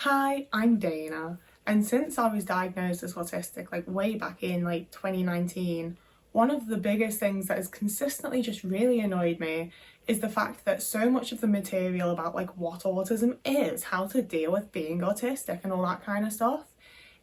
Hi, I'm Dana, and since I was diagnosed as autistic way back in 2019, one of the biggest things that has consistently just really annoyed me is the fact that so much of the material about what autism is, how to deal with being autistic and all that kind of stuff,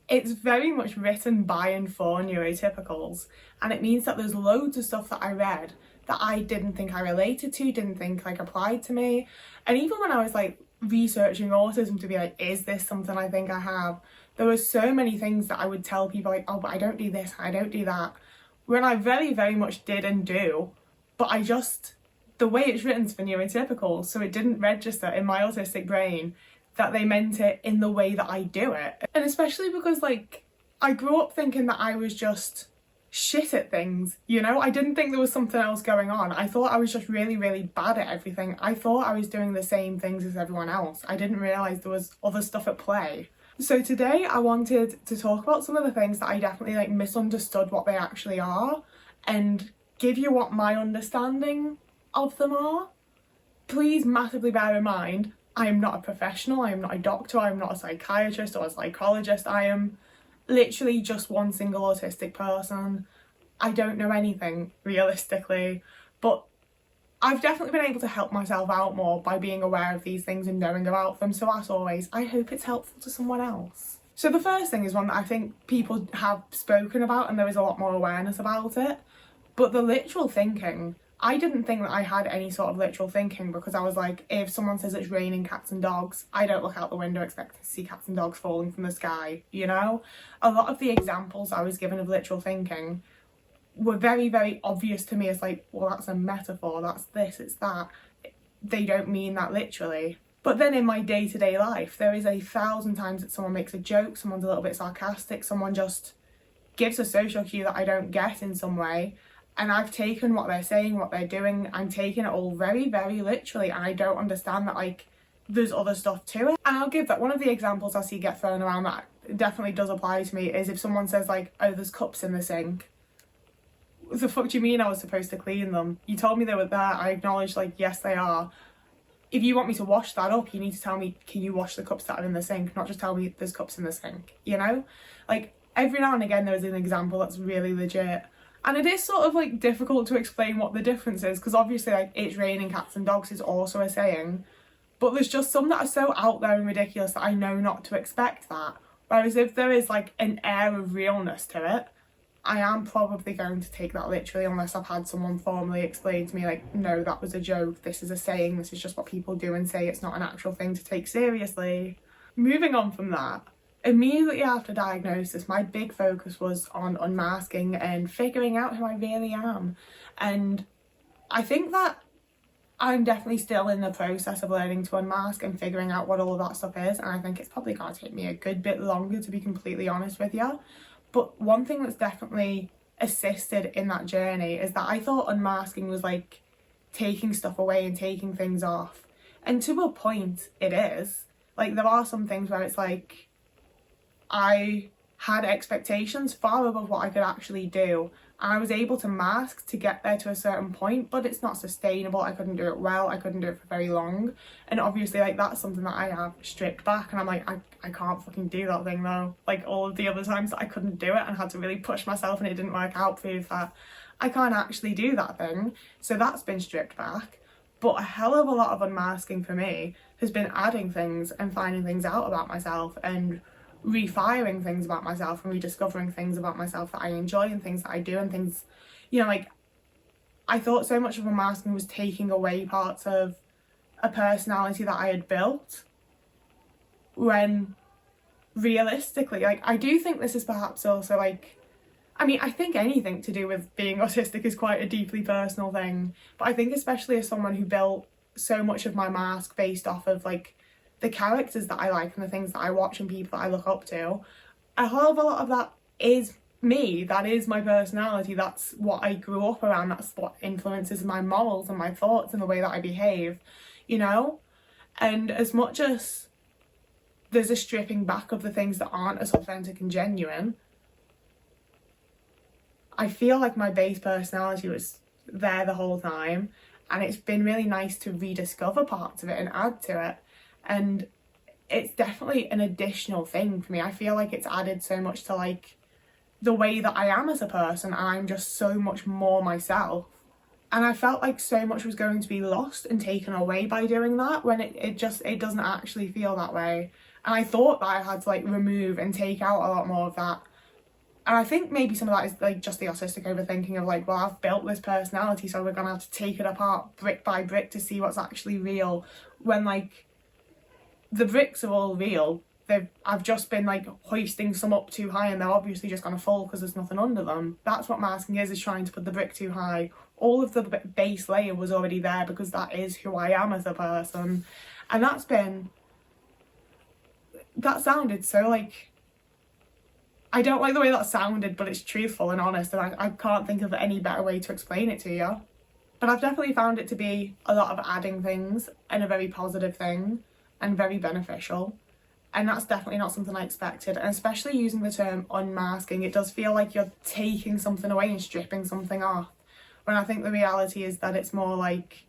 it's very much written by and for neurotypicals, and it means that there's loads of stuff that I read that I didn't think I related to, didn't think applied to me. And even when I was researching autism to be is this something I think I have, there were so many things that I would tell people oh, but I don't do this, I don't do that, when I very, very much did and do, but the way it's written is for neurotypicals, so it didn't register in my autistic brain that they meant it in the way that I do it. And especially because I grew up thinking that I was just shit at things, I didn't think there was something else going on. I thought I was just really, really bad at everything. I thought I was doing the same things as everyone else. I didn't realise there was other stuff at play. So today I wanted to talk about some of the things that I definitely misunderstood what they actually are and give you what my understanding of them are. Please massively bear in mind, I am not a professional, I am not a doctor, I am not a psychiatrist or a psychologist. I am literally just one single autistic person. I don't know anything realistically, but I've definitely been able to help myself out more by being aware of these things and knowing about them. So as always, I hope it's helpful to someone else. So the first thing is one that I think people have spoken about and there is a lot more awareness about it, but the literal thinking. I didn't think that I had any sort of literal thinking because I was if someone says it's raining cats and dogs, I don't look out the window expecting to see cats and dogs falling from the sky, A lot of the examples I was given of literal thinking were very, very obvious to me as well, that's a metaphor, that's this, it's that. They don't mean that literally. But then in my day-to-day life, there is 1,000 times that someone makes a joke, someone's a little bit sarcastic, someone just gives a social cue that I don't get in some way. And I've taken what they're saying, what they're doing, I'm taking it all very, very literally, and I don't understand that there's other stuff to it. And I'll give that one of the examples I see get thrown around that definitely does apply to me is if someone says oh, there's cups in the sink. What the fuck do you mean I was supposed to clean them? You told me they were there, I acknowledge yes they are. If you want me to wash that up, you need to tell me, can you wash the cups that are in the sink, not just tell me there's cups in the sink, Every now and again there is an example that's really legit. And it is sort of difficult to explain what the difference is because obviously it's raining cats and dogs is also a saying, but there's just some that are so out there and ridiculous that I know not to expect that. Whereas if there is an air of realness to it, I am probably going to take that literally unless I've had someone formally explain to me no, that was a joke, this is a saying, this is just what people do and say, it's not an actual thing to take seriously. Moving on from that, immediately after diagnosis, my big focus was on unmasking and figuring out who I really am. And I think that I'm definitely still in the process of learning to unmask and figuring out what all of that stuff is. And I think it's probably going to take me a good bit longer, to be completely honest with you. But one thing that's definitely assisted in that journey is that I thought unmasking was taking stuff away and taking things off. And to a point, it is. There are some things where it's I had expectations far above what I could actually do, and I was able to mask to get there to a certain point, but it's not sustainable. I couldn't do it well, I couldn't do it for very long, and obviously that's something that I have stripped back, and I'm I can't fucking do that thing though. All of the other times that I couldn't do it and had to really push myself and it didn't work out, prove that I can't actually do that thing, so that's been stripped back. But a hell of a lot of unmasking for me has been adding things and finding things out about myself and refiring things about myself and rediscovering things about myself that I enjoy and things that I do and things, I thought so much of unmasking was taking away parts of a personality that I had built, when realistically, I do think this is perhaps also I think anything to do with being autistic is quite a deeply personal thing, but I think especially as someone who built so much of my mask based off of the characters that I like and the things that I watch and people that I look up to, a hell of a lot of that is me, that is my personality, that's what I grew up around, that's what influences my morals and my thoughts and the way that I behave, And as much as there's a stripping back of the things that aren't as authentic and genuine, I feel my base personality was there the whole time, and it's been really nice to rediscover parts of it and add to it. And it's definitely an additional thing for me. I feel like it's added so much to like the way that I am as a person, and I'm just so much more myself. And I felt like so much was going to be lost and taken away by doing that, when it doesn't actually feel that way. And I thought that I had to like remove and take out a lot more of that. And I think maybe some of that is like just the autistic overthinking of like, well, I've built this personality, so we're gonna have to take it apart brick by brick to see what's actually real, when like the bricks are all real. I've just been like hoisting some up too high, and they're obviously just gonna fall because there's nothing under them. That's what masking is trying to put the brick too high. All of the base layer was already there because that is who I am as a person. And that sounded so like, I don't like the way that sounded, but it's truthful and honest, and I can't think of any better way to explain it to you. But I've definitely found it to be a lot of adding things, and a very positive thing, and very beneficial. And that's definitely not something I expected. And especially using the term unmasking, it does feel like you're taking something away and stripping something off. When I think the reality is that it's more like,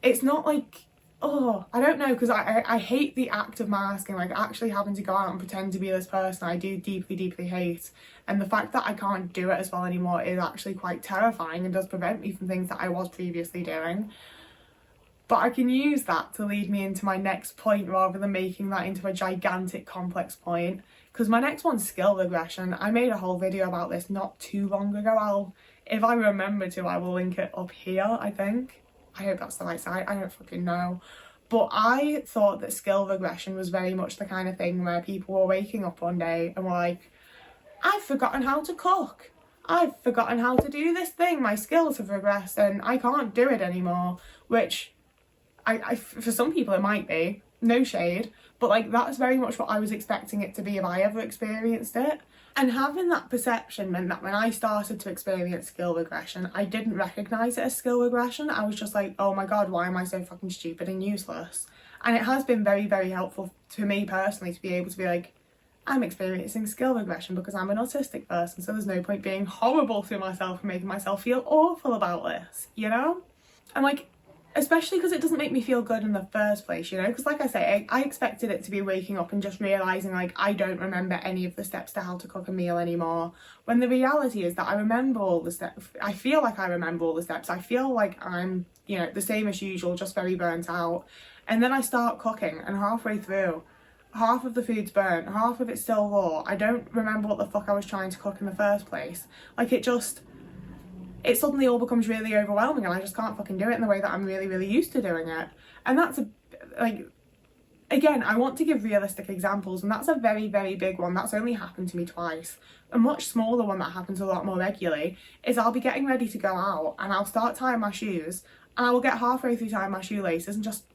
it's not like, oh, I don't know, because I hate the act of masking, like actually having to go out and pretend to be this person. I do deeply, deeply hate. And the fact that I can't do it as well anymore is actually quite terrifying, and does prevent me from things that I was previously doing. But I can use that to lead me into my next point, rather than making that into a gigantic complex point. Because my next one's skill regression. I made a whole video about this not too long ago. If I remember to, I will link it up here, I think. I hope that's the right side, I don't fucking know. But I thought that skill regression was very much the kind of thing where people were waking up one day and were like, I've forgotten how to cook. I've forgotten how to do this thing. My skills have regressed and I can't do it anymore. Which, for some people it might be, no shade, but like that's very much what I was expecting it to be if I ever experienced it. And having that perception meant that when I started to experience skill regression, I didn't recognise it as skill regression. I was just like, oh my god, why am I so fucking stupid and useless? And it has been very, very helpful to me personally to be able to be like, I'm experiencing skill regression because I'm an autistic person, so there's no point being horrible to myself and making myself feel awful about this, you know? And like, especially because it doesn't make me feel good in the first place, you know? Because like I say, I expected it to be waking up and just realising like I don't remember any of the steps to how to cook a meal anymore. When the reality is that I remember all the steps. I feel like I remember all the steps. I feel like I'm, you know, the same as usual, just very burnt out. And then I start cooking and halfway through, half of the food's burnt, half of it's still raw. I don't remember what the fuck I was trying to cook in the first place. Like it suddenly all becomes really overwhelming and I just can't fucking do it in the way that I'm really, really used to doing it. And that's again, I want to give realistic examples, and that's a very, very big one. That's only happened to me twice. A much smaller one that happens a lot more regularly is I'll be getting ready to go out and I'll start tying my shoes and I will get halfway through tying my shoelaces and just,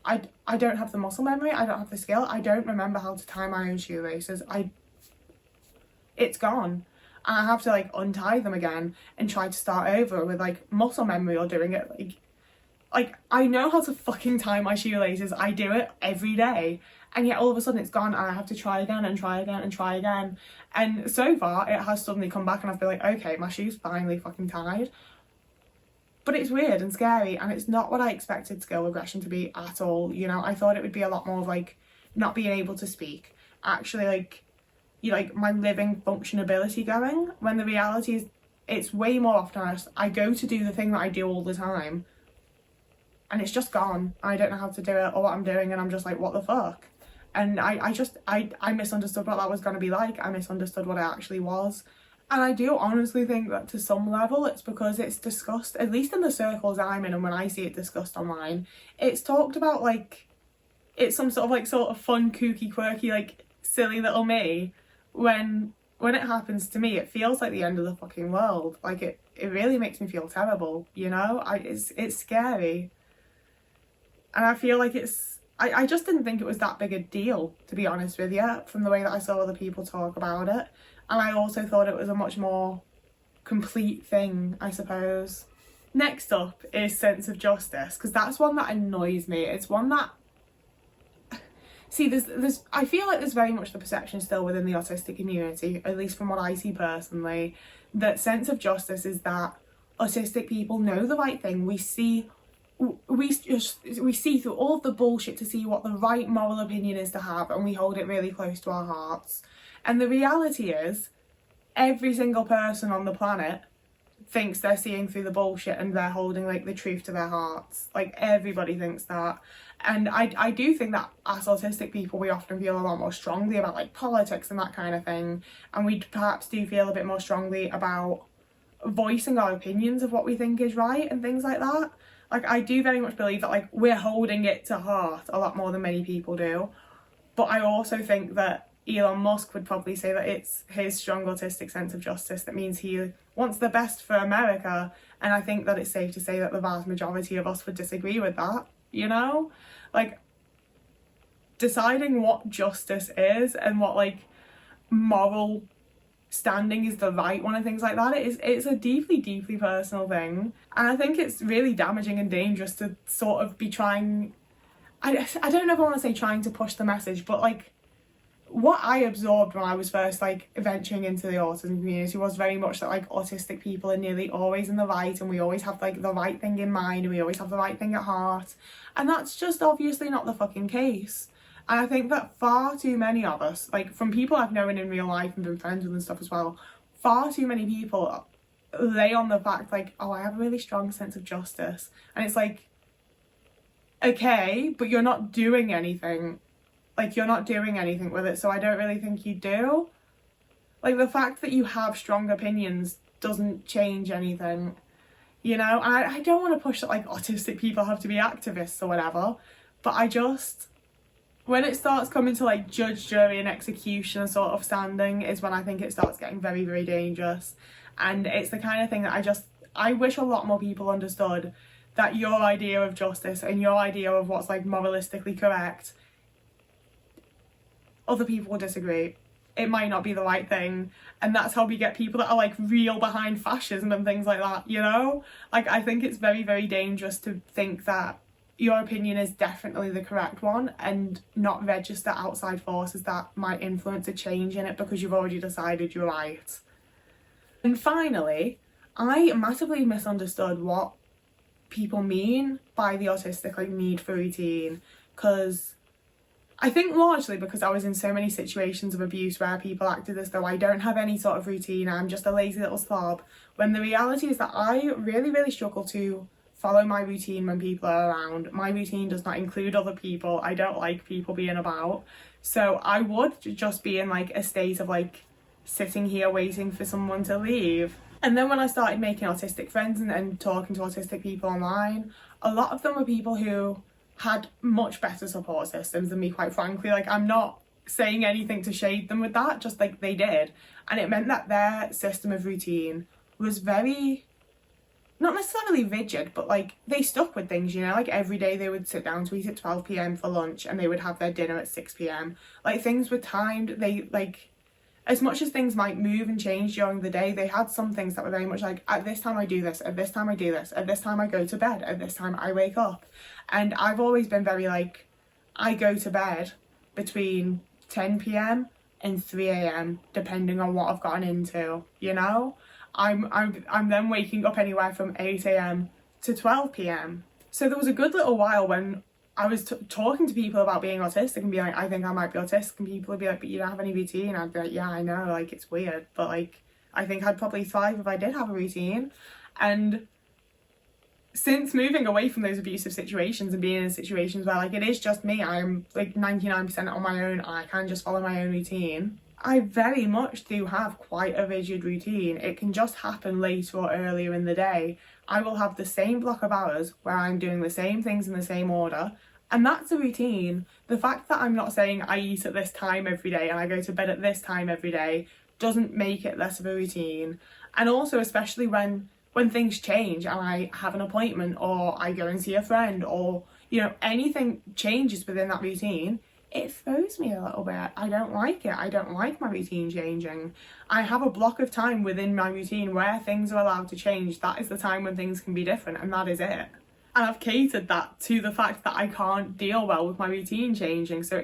I don't have the muscle memory, I don't have the skill, I don't remember how to tie my own shoelaces. It's gone. And I have to like untie them again and try to start over with like muscle memory or doing it like I know how to fucking tie my shoelaces. I do it every day, and yet all of a sudden it's gone and I have to try again and try again and try again. And so far it has suddenly come back and I feel like, okay, my shoe's finally fucking tied. But it's weird and scary, and it's not what I expected skill regression to be at all, you know? I thought it would be a lot more of like not being able to speak, actually like, you know, like my living functionability going, when the reality is it's way more often I go to do the thing that I do all the time and it's just gone. I don't know how to do it or what I'm doing, and I'm just like, what the fuck? And I misunderstood what that was going to be like. I misunderstood what it actually was. And I do honestly think that to some level it's because it's discussed, at least in the circles I'm in and when I see it discussed online, it's talked about like it's some sort of fun, kooky, quirky, like silly little me. When it happens to me, it feels like the end of the fucking world. Like it really makes me feel terrible, you know? It's scary. And I feel like I just didn't think it was that big a deal, to be honest with you, from the way that I saw other people talk about it. And I also thought it was a much more complete thing, I suppose. Next up is sense of justice, because that's one that annoys me. It's one that, see, there's I feel like there's very much the perception still within the autistic community, at least from what I see personally, that sense of justice is that autistic people know the right thing. We see we see through all of the bullshit to see what the right moral opinion is to have, and we hold it really close to our hearts. And the reality is, every single person on the planet thinks they're seeing through the bullshit and they're holding like the truth to their hearts. Like, everybody thinks that. And I do think that as autistic people, we often feel a lot more strongly about like politics and that kind of thing, and we perhaps do feel a bit more strongly about voicing our opinions of what we think is right and things like that. Like, I do very much believe that like we're holding it to heart a lot more than many people do. But I also think that Elon Musk would probably say that it's his strong autistic sense of justice that means he wants the best for America, and I think that it's safe to say that the vast majority of us would disagree with that, you know? Like, deciding what justice is and what like moral standing is the right one and things like that, it's a deeply, deeply personal thing. And I think it's really damaging and dangerous to sort of be trying, I don't know if I want to say trying to push the message, but like, what I absorbed when I was first like venturing into the autism community was very much that like autistic people are nearly always in the right, and we always have like the right thing in mind, and we always have the right thing at heart, and that's just obviously not the fucking case. And I think that far too many of us, like from people I've known in real life and been friends with and stuff as well, far too many people lay on the fact like, oh, I have a really strong sense of justice, and it's like, okay, but you're not doing anything. Like, you're not doing anything with it, so I don't really think you do. Like, the fact that you have strong opinions doesn't change anything, you know? And I don't want to push that, like, autistic people have to be activists or whatever, but I just... when it starts coming to, like, judge, jury and execution sort of standing is when I think it starts getting very, very dangerous. And it's the kind of thing that I wish a lot more people understood that your idea of justice and your idea of what's, like, moralistically correct, other people will disagree. It might not be the right thing, and that's how we get people that are like real behind fascism and things like that, you know? Like, I think it's very, very dangerous to think that your opinion is definitely the correct one and not register outside forces that might influence a change in it because you've already decided you're right. And finally, I massively misunderstood what people mean by the autistic like need for routine, because I think largely because I was in so many situations of abuse where people acted as though I don't have any sort of routine, I'm just a lazy little slob, when the reality is that I really, really struggle to follow my routine when people are around. My routine does not include other people. I don't like people being about. So I would just be in like a state of like sitting here waiting for someone to leave. And then when I started making autistic friends and talking to autistic people online, a lot of them were people who had much better support systems than me, quite frankly. Like, I'm not saying anything to shade them with that, just like they did. And it meant that their system of routine was very, not necessarily rigid, but like they stuck with things, you know, like every day they would sit down to eat at 12 p.m. for lunch and they would have their dinner at 6 p.m. Like, things were timed. They like, as much as things might move and change during the day, they had some things that were very much like, at this time I do this, at this time I do this, at this time I go to bed, at this time I wake up. And I've always been very like, I go to bed between 10 p.m. and 3 a.m. depending on what I've gotten into, you know? I'm then waking up anywhere from 8 a.m. to 12 p.m. So there was a good little while when I was talking to people about being autistic and being like, I think I might be autistic, and people would be like, but you don't have any routine. I'd be like, yeah, I know, like, it's weird, but like, I think I'd probably thrive if I did have a routine. And since moving away from those abusive situations and being in situations where like it is just me, I'm like 99% on my own, I can just follow my own routine, I very much do have quite a rigid routine. It can just happen later or earlier in the day. I will have the same block of hours where I'm doing the same things in the same order, and that's a routine. The fact that I'm not saying I eat at this time every day and I go to bed at this time every day doesn't make it less of a routine. And also, especially when things change and I have an appointment or I go and see a friend, or, you know, anything changes within that routine, it throws me a little bit. I don't like it. I don't like my routine changing. I have a block of time within my routine where things are allowed to change. That is the time when things can be different, and that is it. And I've catered that to the fact that I can't deal well with my routine changing. So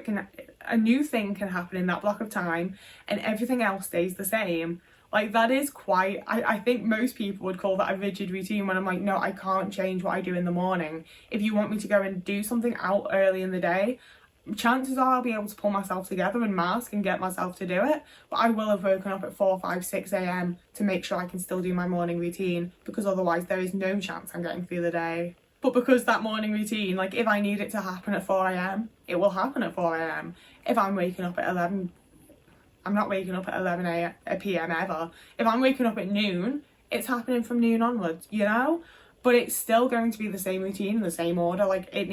a new thing can happen in that block of time and everything else stays the same. Like, that is quite, I think most people would call that a rigid routine, when I'm like, no, I can't change what I do in the morning. If you want me to go and do something out early in the day, chances are I'll be able to pull myself together and mask and get myself to do it. But I will have woken up at 4, 5, 6 a.m. to make sure I can still do my morning routine, because otherwise there is no chance I'm getting through the day. But because that morning routine, like, if I need it to happen at 4 a.m, it will happen at 4 a.m. If I'm waking up at 11, I'm not waking up at 11 p.m. ever. If I'm waking up at noon, it's happening from noon onwards, you know? But it's still going to be the same routine in the same order. Like, I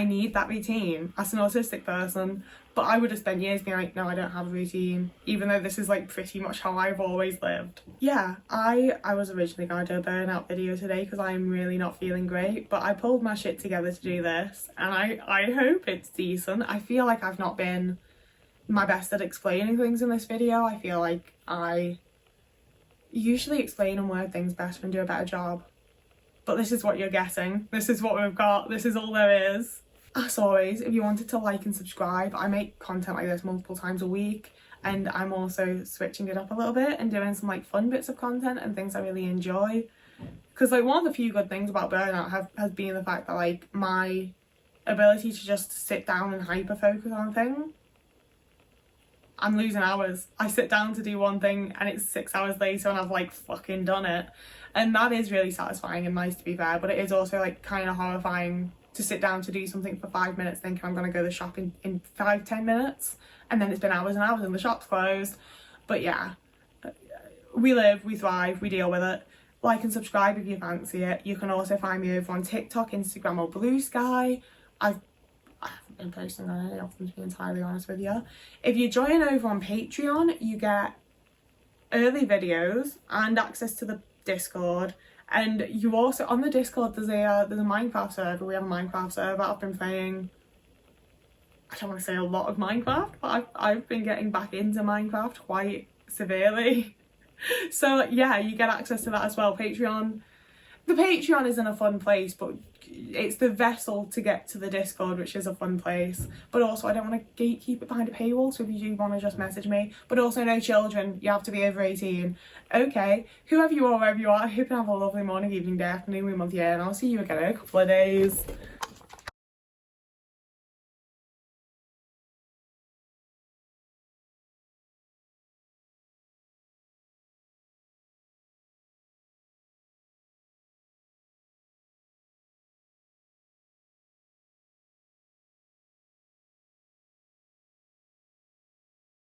need that routine as an autistic person. But I would have spent years being like, no, I don't have a routine, even though this is like pretty much how I've always lived. Yeah, I was originally going to do a burnout video today because I'm really not feeling great, but I pulled my shit together to do this, and I hope it's decent. I feel like I've not been my best at explaining things in this video. I feel like I usually explain and word things better and do a better job. But this is what you're getting. This is what we've got. This is all there is. As always, if you wanted to like and subscribe, I make content like this multiple times a week, and I'm also switching it up a little bit and doing some like fun bits of content and things I really enjoy. Because like, one of the few good things about burnout has been the fact that like my ability to just sit down and hyper focus on a thing, I'm losing hours. I sit down to do one thing and it's 6 hours later and I've like fucking done it. And that is really satisfying and nice, to be fair, but it is also like kind of horrifying to sit down to do something for 5 minutes thinking I'm going to go to the shop in 5-10 minutes, and then it's been hours and hours and the shop's closed. But yeah, we live, we thrive, we deal with it. Like and subscribe if you fancy it. You can also find me over on TikTok, Instagram or Blue Sky. I haven't been posting on any of them, to be entirely honest with you. If you join over on Patreon, you get early videos and access to the Discord. And you also, on the Discord, there's a Minecraft server. We have a Minecraft server. I've been playing, I don't want to say a lot of Minecraft, but I've been getting back into Minecraft quite severely. So yeah, you get access to that as well. Patreon, the Patreon isn't a fun place, but it's the vessel to get to the Discord, which is a fun place. But also, I don't want to gatekeep it behind a paywall, so if you do want to just message me. But also, no children, you have to be over 18. Okay, whoever you are, wherever you are, I hope you have a lovely morning, evening, day, afternoon, week, month, year, and I'll see you again in a couple of days.